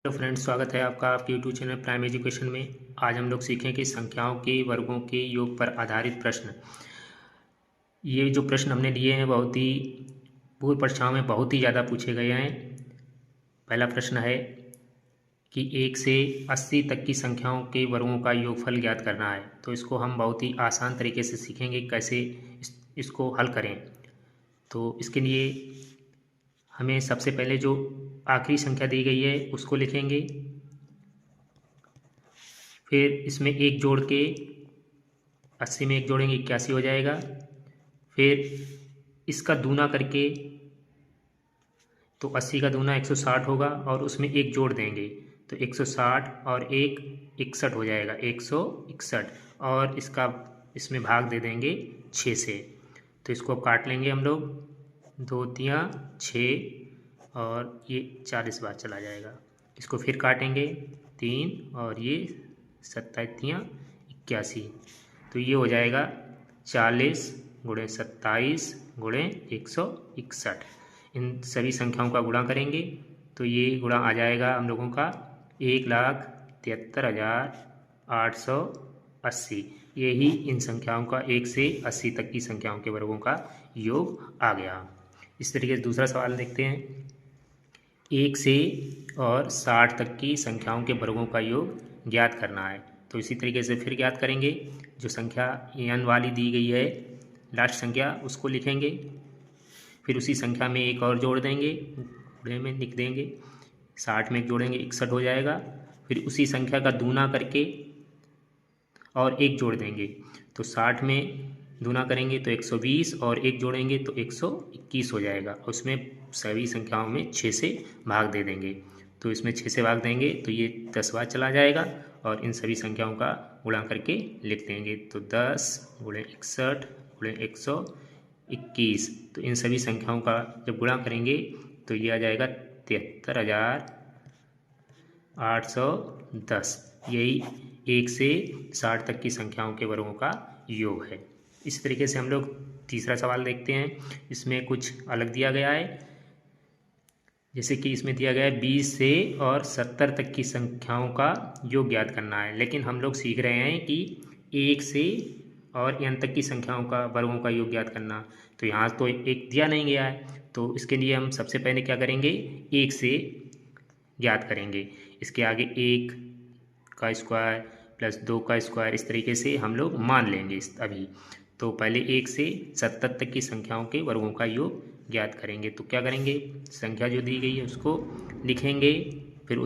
Hello friends, स्वागत है आपका आपके यूट्यूब चैनल प्राइम एजुकेशन में। आज हम लोग सीखेंगे संख्याओं के वर्गों के योग पर आधारित प्रश्न। ये जो प्रश्न हमने लिए हैं बहुत ही पूर्व परीक्षाओं में बहुत ही ज़्यादा पूछे गए हैं। पहला प्रश्न है कि 1 से 80 तक की संख्याओं के वर्गों का योगफल ज्ञात करना है। तो इसको हम बहुत ही आसान तरीके से सीखेंगे कैसे इसको हल करें। तो इसके लिए हमें सबसे पहले जो आखिरी संख्या दी गई है उसको लिखेंगे, फिर इसमें एक जोड़ के 80 में एक जोड़ेंगे 81 हो जाएगा। फिर इसका दूना करके तो 80 का दूना 160 होगा और उसमें एक जोड़ देंगे तो 160 और एक 61 हो जाएगा, 161। और इसका इसमें भाग दे देंगे 6 से। तो इसको अब काट लेंगे हम लोग, 2 तियाँ 6 और ये 40 बार चला जाएगा। इसको फिर काटेंगे 3 और ये 27 तियाँ 81। तो ये हो जाएगा 40 गुणे 27 गुणे 161। इन सभी संख्याओं का गुणा करेंगे तो ये गुणा आ जाएगा हम लोगों का 1,73,880। यही इन संख्याओं का 1 से 80 तक की संख्याओं के वर्गों का योग आ गया। इस तरीके से दूसरा सवाल देखते हैं। 1 से और 60 तक की संख्याओं के वर्गों का योग ज्ञात करना है। तो इसी तरीके से फिर ज्ञात करेंगे। जो संख्या n वाली दी गई है लास्ट संख्या उसको लिखेंगे, फिर उसी संख्या में एक और जोड़ देंगे, गुणे में लिख देंगे, 60 में एक जोड़ेंगे 61 हो जाएगा। फिर उसी संख्या का दूना करके और एक जोड़ देंगे तो 60 में दूना करेंगे तो 120 और एक जोड़ेंगे तो 121 हो जाएगा। उसमें सभी संख्याओं में 6 से भाग दे देंगे तो इसमें 6 से भाग देंगे तो ये 10 बार चला जाएगा और इन सभी संख्याओं का गुणा करके लिख देंगे। तो 10 गुणे 61 गुणे 121। तो इन सभी संख्याओं का जब गुणा करेंगे तो ये आ जाएगा 73,810। यही 1 से 60 तक की संख्याओं के वर्गों का योग है। इस तरीके से हम लोग तीसरा सवाल देखते हैं। इसमें कुछ अलग दिया गया है, जैसे कि इसमें दिया गया है 20 से और 70 तक की संख्याओं का योग ज्ञात करना है। लेकिन हम लोग सीख रहे हैं कि 1 से और n तक की संख्याओं का वर्गों का योग ज्ञात करना। तो यहाँ तो एक दिया नहीं गया है, तो इसके लिए हम सबसे पहले क्या करेंगे, 1 से ज्ञात करेंगे। इसके आगे 1 का स्क्वायर प्लस 2 का स्क्वायर, इस तरीके से हम लोग मान लेंगे अभी। तो पहले 1 से 70 तक की संख्याओं के वर्गों का योग ज्ञात करेंगे। तो क्या करेंगे, संख्या जो दी गई है उसको लिखेंगे